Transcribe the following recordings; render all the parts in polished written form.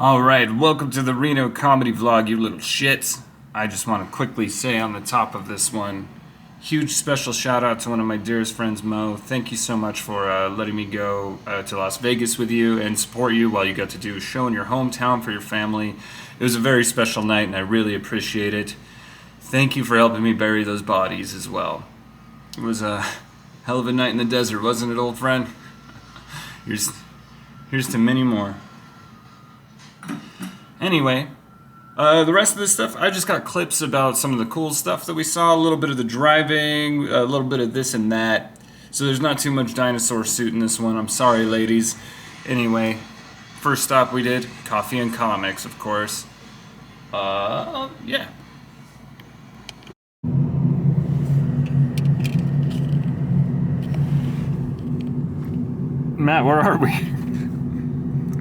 Alright, welcome to the Reno comedy vlog, you little shits. I just want to quickly say on the top of this one, huge special shout out to one of my dearest friends, Mo. Thank you so much for letting me go to Las Vegas with you and support you while you got to do a show in your hometown for your family. It was a very special night and I really appreciate it. Thank you for helping me bury those bodies as well. It was a hell of a night in the desert, wasn't it, old friend? Here's to many more. Anyway, the rest of this stuff, I just got clips about some of the cool stuff that we saw, a little bit of the driving, a little bit of this and that. So there's not too much dinosaur suit in this one. I'm sorry, ladies. Anyway, first stop we did, coffee and comics, of course. Yeah. Matt, where are we?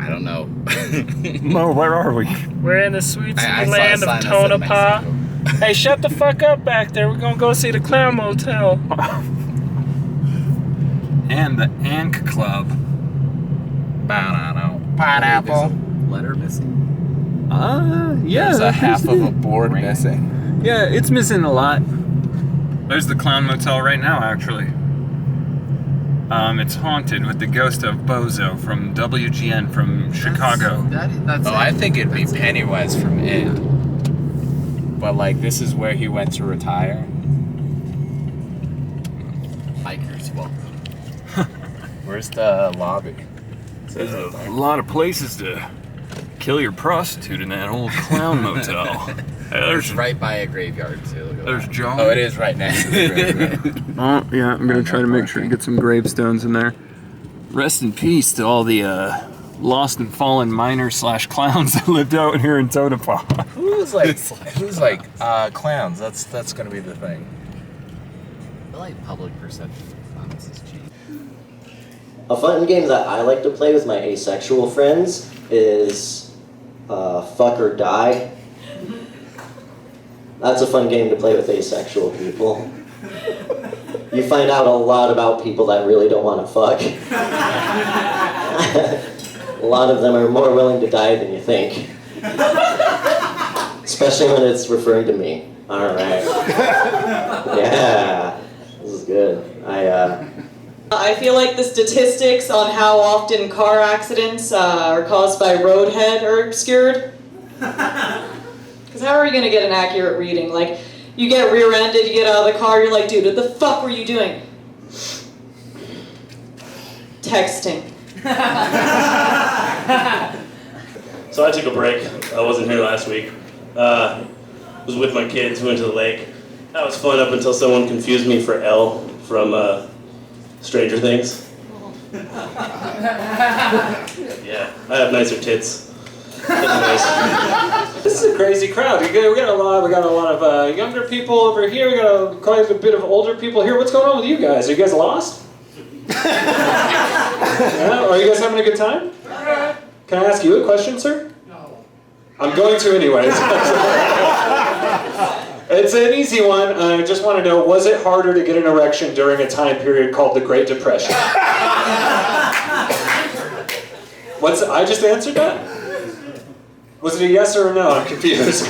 I don't know. Mo, where are we? We're in the sweet land of Tonopah. Hey, shut the fuck up back there. We're gonna go see the Clown Motel. And the Ank Club. Pineapple. Letter missing. Yeah. There's a half of a board missing. Yeah, it's missing a lot. There's the Clown Motel right now, actually. It's haunted with the ghost of Bozo from WGN from Chicago. I think it'd be Pennywise from It. But like, this is where he went to retire. Hikers welcome. Where's the lobby? There's a lot of places to kill your prostitute in that old Clown Motel. There's right by a graveyard too. Look at There's that. John. Oh, it is right next to the graveyard. Oh, yeah, I'm gonna try to make sure to get some gravestones in there. Rest in peace to all the lost and fallen miners / clowns that lived out here in Tonopah. Who's like clowns? That's gonna be the thing. I like public perception of clowns is cheap. A fun game that I like to play with my asexual friends is Fuck or Die. That's a fun game to play with asexual people. You find out a lot about people that really don't want to fuck. A lot of them are more willing to die than you think. Especially when it's referring to me. Alright. Yeah. This is good. I feel like the statistics on how often car accidents are caused by roadhead are obscured. Because how are you going to get an accurate reading? Like, you get rear-ended, you get out of the car, you're like, dude, what the fuck were you doing? Texting. So I took a break. I wasn't here last week. Was with my kids, went to the lake. That was fun up until someone confused me for Elle from Stranger Things. Yeah, I have nicer tits. Anyways. This is a crazy crowd. We got a lot of younger people over here. We got quite a bit of older people here. What's going on with you guys? Are you guys lost? Yeah? Are you guys having a good time? Can I ask you a question, sir? No. I'm going to anyways. It's an easy one. I just want to know, was it harder to get an erection during a time period called the Great Depression? I just answered that? Was it a yes or a no? I'm confused.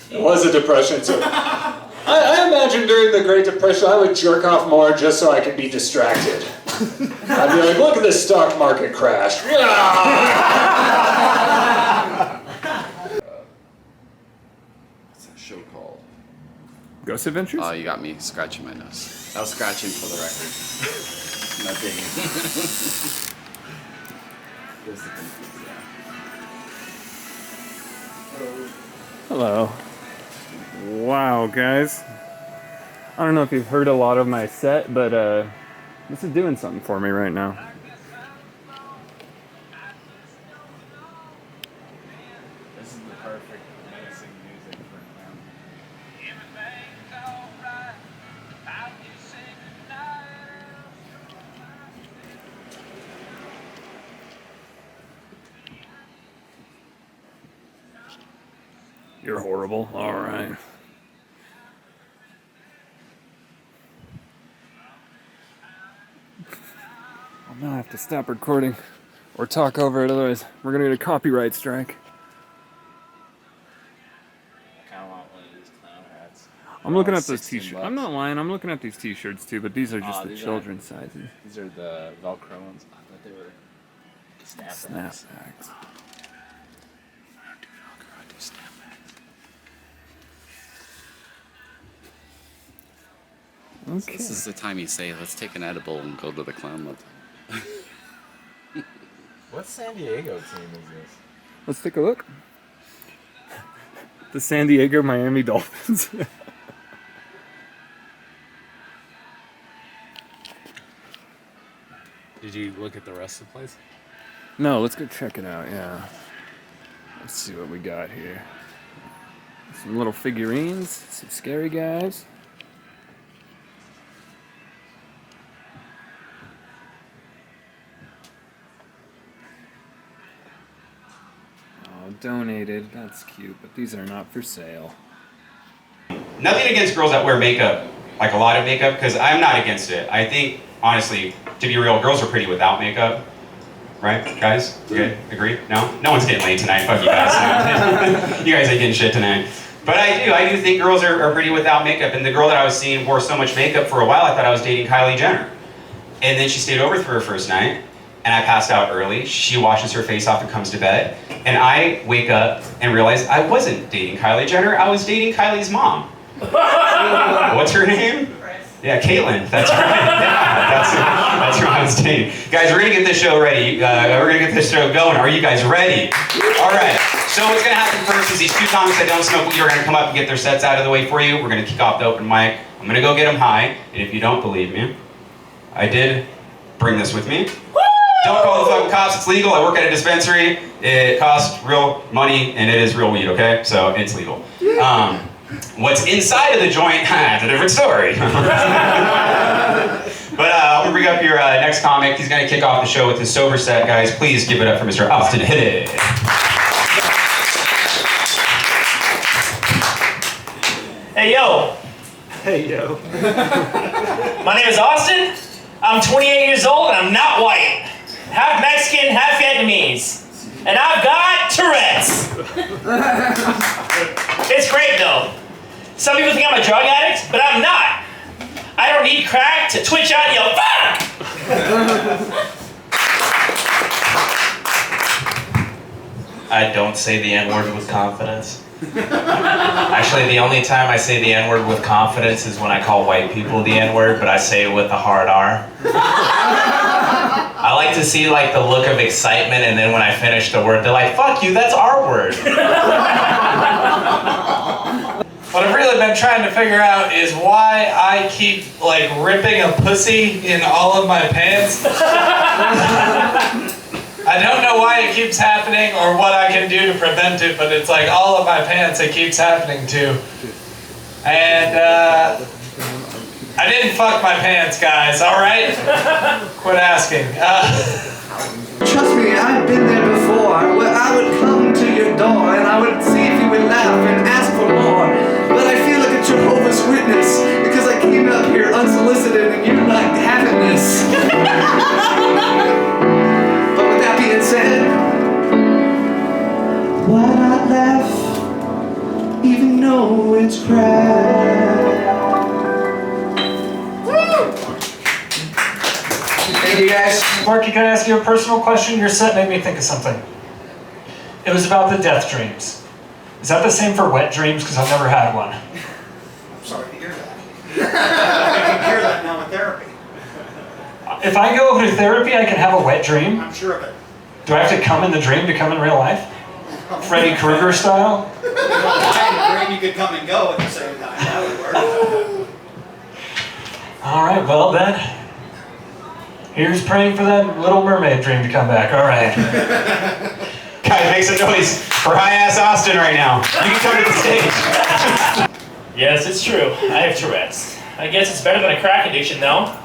It was a depression, too. I imagine during the Great Depression I would jerk off more just so I could be distracted. I'd be like, look at this stock market crash. What's that show called? Ghost Adventures? Oh, you got me scratching my nose. I was scratching for the record. Not digging. Ghost Adventures, yeah. Hello. Wow, guys. I don't know if you've heard a lot of my set, but this is doing something for me right now. This is the perfect menacing music for a clown. You're horrible. All right. I'll now have to stop recording. or talk over it, otherwise we're gonna get a copyright strike. I kind of want one of these clown hats. I'm looking at those 16 t-shirts. bucks. I'm not lying, I'm looking at these t-shirts too, but these are just the These children's sizes. These are the Velcro ones. I thought they were snapbacks. Snapbacks. Dude, I'll do snapbacks. Okay. This is the time you say, let's take an edible and go to the clown motel. What San Diego team is this? Let's take a look. The San Diego Miami Dolphins. Did you look at the rest of the place? No, let's go check it out, yeah. Let's see what we got here. Some little figurines, some scary guys. Oh, donated, that's cute, but these are not for sale. Nothing against girls that wear makeup, like a lot of makeup, because I'm not against it. I think, honestly, to be real, girls are pretty without makeup. Right, guys? You guys agree? No? No one's getting laid tonight. Fuck you guys. You guys ain't getting shit tonight. But I do think girls are pretty without makeup. And the girl that I was seeing wore so much makeup for a while, I thought I was dating Kylie Jenner. And then she stayed over for her first night, and I passed out early. She washes her face off and comes to bed. And I wake up and realize I wasn't dating Kylie Jenner, I was dating Kylie's mom. What's her name? Yeah, Caitlin. That's right. Yeah, that's who I was dating. Guys, we're gonna get this show ready. We're gonna get this show going. Are you guys ready? All right. So what's gonna happen first is these two comics that don't smoke weed are gonna come up and get their sets out of the way for you. We're gonna kick off the open mic. I'm gonna go get them high, and if you don't believe me, I did bring this with me. Don't call the fucking cops. It's legal. I work at a dispensary. It costs real money, and it is real weed. Okay, so it's legal. What's inside of the joint, it's a different story. But I'm gonna bring up your next comic. He's gonna kick off the show with his sober set, guys. Please give it up for Mr. Austin Hidde. Hey, yo. Hey, yo. My name is Austin. I'm 28 years old and I'm not white. Half Mexican, half Vietnamese. And I've got Tourette's. It's great though. Some people think I'm a drug addict, but I'm not. I don't need crack to twitch out and yell, fuck! I don't say the N-word with confidence. Actually, the only time I say the N-word with confidence is when I call white people the N-word, but I say it with a hard R. I like to see like the look of excitement, and then when I finish the word, they're like, fuck you, that's our word. What I've really been trying to figure out is why I keep like ripping a pussy in all of my pants. I don't know why it keeps happening or what I can do to prevent it, but it's like all of my pants it keeps happening to. And I didn't fuck my pants, guys, alright? Quit asking. Trust me, I've been there before. I would come to your door and I would see if you would laugh and ask for more. But I feel like a Jehovah's Witness because I came up here unsolicited and you're not having this. But with that being said, why not laugh even though it's crap? Thank you guys. Marky, can I ask you a personal question? Your set made me think of something. It was about the death dreams. Is that the same for wet dreams? Because I've never had one. I'm sorry to hear that. I can hear that now in therapy. If I go over to therapy, I can have a wet dream? I'm sure of it. Do I have to come in the dream to come in real life? Freddy Krueger style? I dream you could come and go at the same time. That would work. All right, well then. Here's praying for that Little Mermaid dream to come back. All right. Guys, make some noise for high-ass Austin right now. You can come to the stage. Yes, it's true. I have Tourette's. I guess it's better than a crack addiction, though.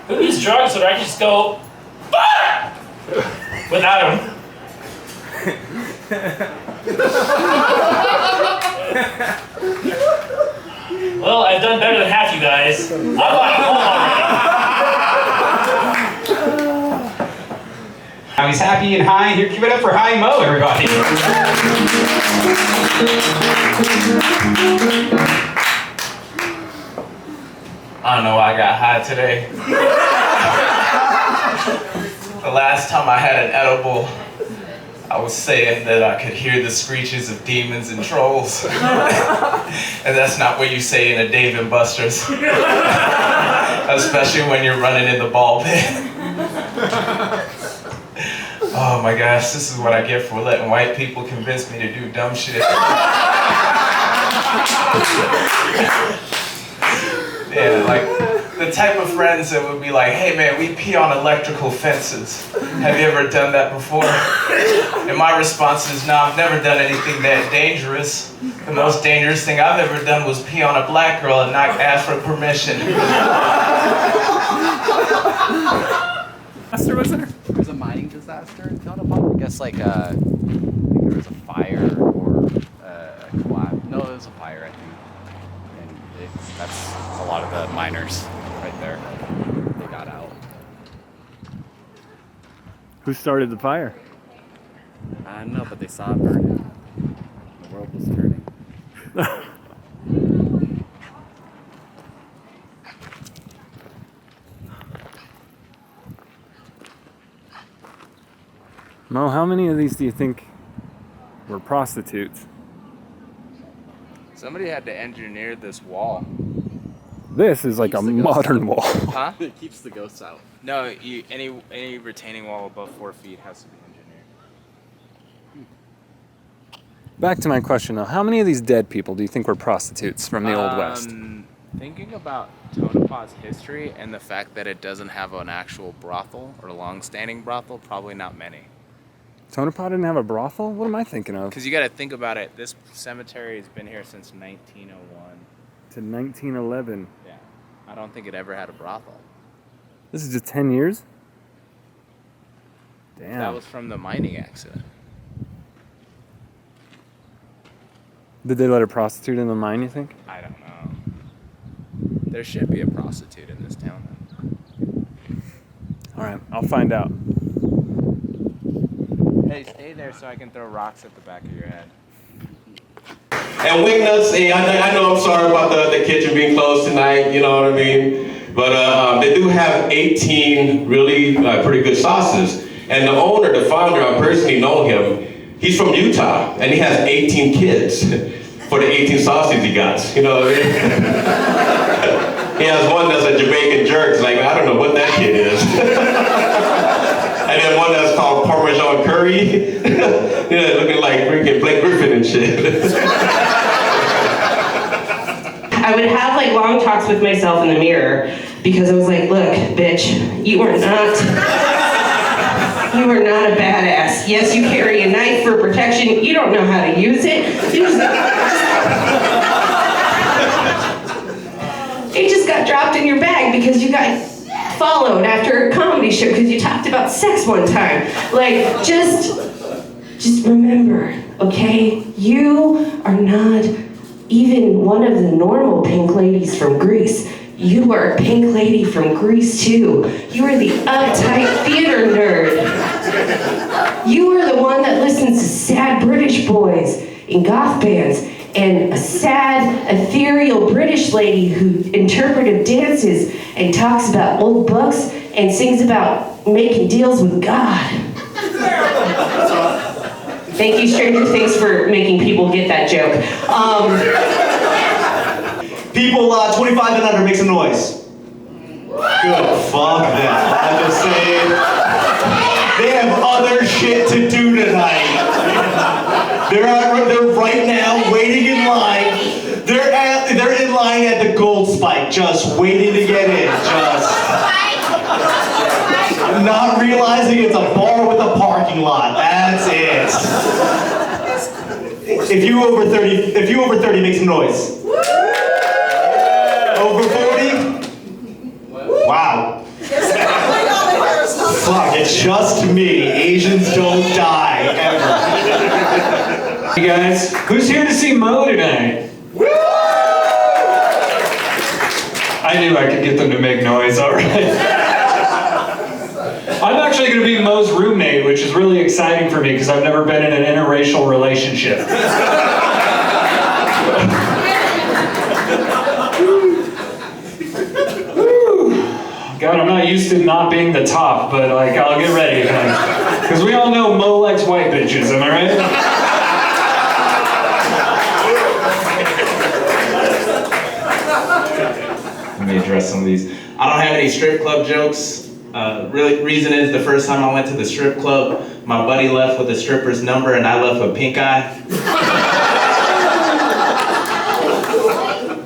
Who needs drugs so that I can just go, fuck! Without them. Well, I've done better than half you guys. I'm on home already. Now he's happy and high. Here, give it up for High Mo, everybody. I don't know why I got high today. The last time I had an edible, I was saying that I could hear the screeches of demons and trolls. And that's not what you say in a Dave & Buster's. Especially when you're running in the ball pit. Oh my gosh, this is what I get for letting white people convince me to do dumb shit. Yeah, like the type of friends that would be like, hey man, we pee on electrical fences. Have you ever done that before? And my response is, no, I've never done anything that dangerous. The most dangerous thing I've ever done was pee on a black girl and not ask for permission. Was there? There was a mining disaster in Tonopah? I guess like I think there was a fire or a collapse. No, it was a fire, I think. And that's a lot of the miners right there. They got out. Who started the fire? I don't know, but they saw it burning. The world was turning. Mo, how many of these do you think were prostitutes? Somebody had to engineer this wall. This is like a modern wall. Huh? It keeps the ghosts out. No, any retaining wall above 4 feet has to be engineered. Back to my question though, how many of these dead people do you think were prostitutes from the Old West? Thinking about Tonopah's history and the fact that it doesn't have an actual brothel or long-standing brothel, probably not many. Tonopah didn't have a brothel? What am I thinking of? Because you got to think about it. This cemetery has been here since 1901. To 1911. Yeah. I don't think it ever had a brothel. This is just 10 years? Damn. That was from the mining accident. Did they let a prostitute in the mine, you think? I don't know. There should be a prostitute in this town. All right, I'll find out. Hey, stay there so I can throw rocks at the back of your head. And Wingnuts, hey, I know I'm sorry about the kitchen being closed tonight, you know what I mean? But they do have 18 really pretty good sauces. And the owner, the founder, I personally know him. He's from Utah, and he has 18 kids for the 18 sauces he got, you know what I mean? He has one that's a Jamaican jerk. It's like, I don't know what that kid is. And then one that's called Parmesan Curry. Yeah, looking like freaking Blake Griffin and shit. I would have like long talks with myself in the mirror because I was like, look, bitch, you are not a badass. Yes, you carry a knife for protection. You don't know how to use it. It just got dropped in your bag because you got followed after a comedy show because you talked about sex one time. Like, just remember, okay? You are not even one of the normal pink ladies from Greece. You are a pink lady from Greece too. You are the uptight theater nerd. You are the one that listens to sad British boys in goth bands and a sad, ethereal British lady who interpretive dances and talks about old books and sings about making deals with God. Thank you, Stranger Things, for making people get that joke. People 25 and under, make some noise. Good, fuck them. I'm just saying. They have other shit to do tonight. They're right now waiting in line. They're in line at the Gold Spike, just waiting to get in. Just not realizing it's a bar with a parking lot. That's it. If you over 30, make some noise. Over 40? Wow. Fuck, it's just me. Asians don't die, ever. Hey guys, who's here to see Mo tonight? I knew I could get them to make noise, alright. I'm actually going to be Mo's roommate, which is really exciting for me because I've never been in an interracial relationship. God, I'm not used to not being the top, but like, I'll get ready. Because we all know Mo likes white bitches, am I right? Let me address some of these. I don't have any strip club jokes. Really, reason is the first time I went to the strip club, my buddy left with the stripper's number and I left with pink eye.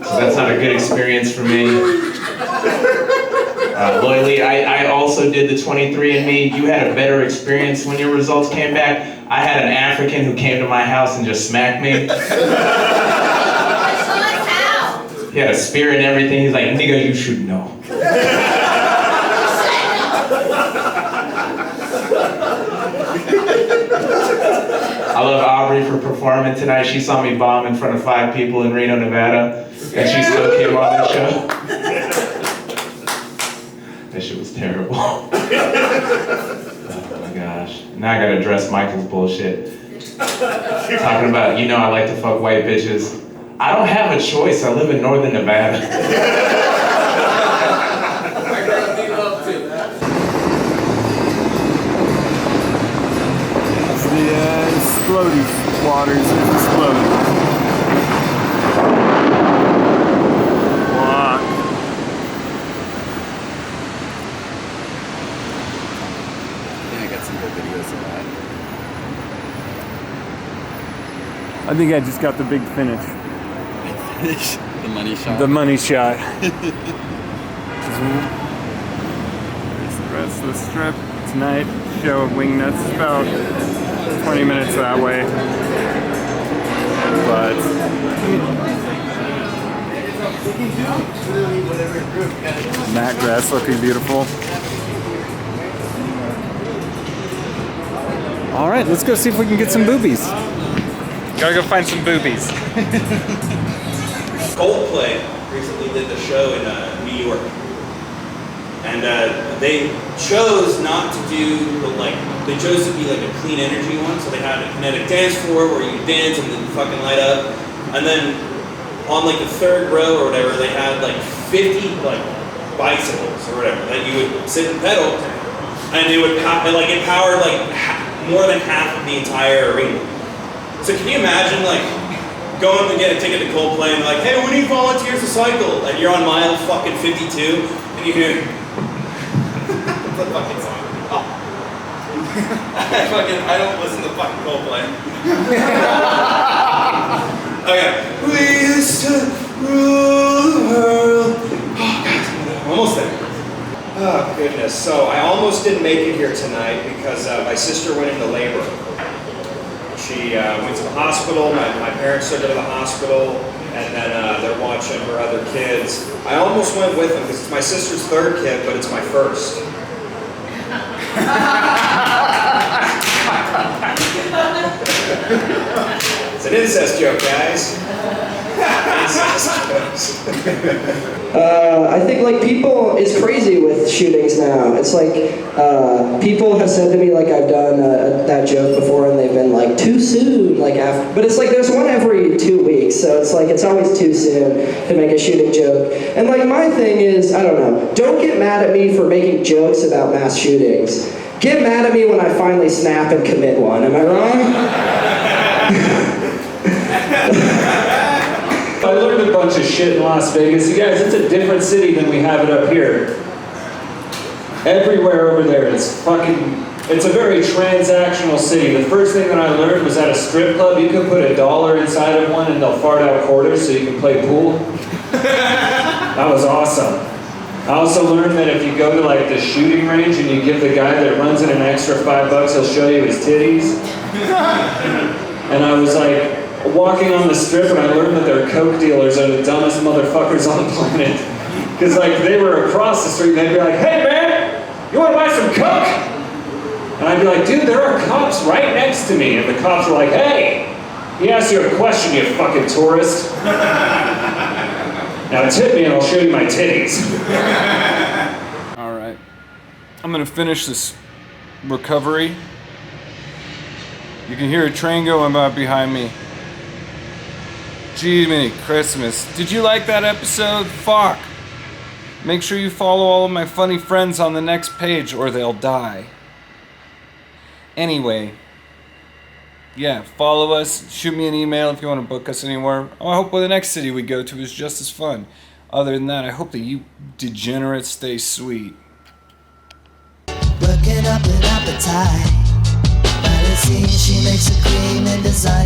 So that's not a good experience for me. Loyally, I also did the 23andMe. You had a better experience when your results came back. I had an African who came to my house and just smacked me. He had a spear and everything. He's like, nigga, you should know. I love Aubrey for performing tonight. She saw me bomb in front of 5 people in Reno, Nevada, and she still came on the show. That shit was terrible. Oh my gosh. Now I gotta address Michael's bullshit. Talking about, you know I like to fuck white bitches. I don't have a choice. I live in northern Nevada. It's the explodey waters. It's exploding. Walk. Yeah, I got some good videos of that. I think I just got the big finish. The money shot. The money shot. Here's the rest of the strip tonight. Show of Wingnuts is about 20 minutes that way. But Matt grass looking beautiful. All right, let's go see if we can get some boobies. Gotta go find some boobies. Coldplay recently did the show in New York, and they chose not to do they chose to be like a clean energy one. So they had a kinetic dance floor where you dance and then fucking light up, and then on like the third row or whatever, they had like 50 like bicycles or whatever that you would sit and pedal, and it would it powered like more than half of the entire arena. So can you imagine like going to get a ticket to Coldplay and like, hey, we need volunteers to cycle, and you're on mile fucking 52, and you hear what's the fucking song? Oh. I don't listen to fucking Coldplay. Okay. We used to rule the world. Oh God, almost there. Oh goodness. So I almost didn't make it here tonight because my sister went into labor. She went to the hospital, my parents took her to the hospital, and then they're watching her other kids. I almost went with them because it's my sister's third kid, but it's my first. It's an incest joke, guys. I think like people, it's crazy with shootings now. It's like people have said to me like I've done that joke before and they've been like too soon, like after, but it's like there's one every 2 weeks, so it's like it's always too soon to make a shooting joke. And like my thing is, I don't know, don't get mad at me for making jokes about mass shootings. Get mad at me when I finally snap and commit one. Am I wrong? I learned a bunch of shit in Las Vegas. You guys, it's a different city than we have it up here. Everywhere over there, it's a very transactional city. The first thing that I learned was at a strip club, you can put $1 inside of one and they'll fart out quarters so you can play pool. That was awesome. I also learned that if you go to like the shooting range and you give the guy that runs it an extra $5, he'll show you his titties. And I was like, walking on the strip, and I learned that their coke dealers are the dumbest motherfuckers on the planet. Because like they were across the street and they'd be like, hey man, you want to buy some coke? And I'd be like, dude, there are cops right next to me. And the cops were like, hey, he asked you a question, you fucking tourist. Now tip me and I'll show you my titties. All right, I'm gonna finish this recovery. You can hear a train going by behind me. Gee, many Christmas. Did you like that episode? Fuck. Make sure you follow all of my funny friends on the next page or they'll die. Anyway. Yeah, follow us. Shoot me an email if you want to book us anywhere. I hope the next city we go to is just as fun. Other than that, I hope that you degenerates stay sweet. Working up an appetite. By the scene, she makes a cream and design.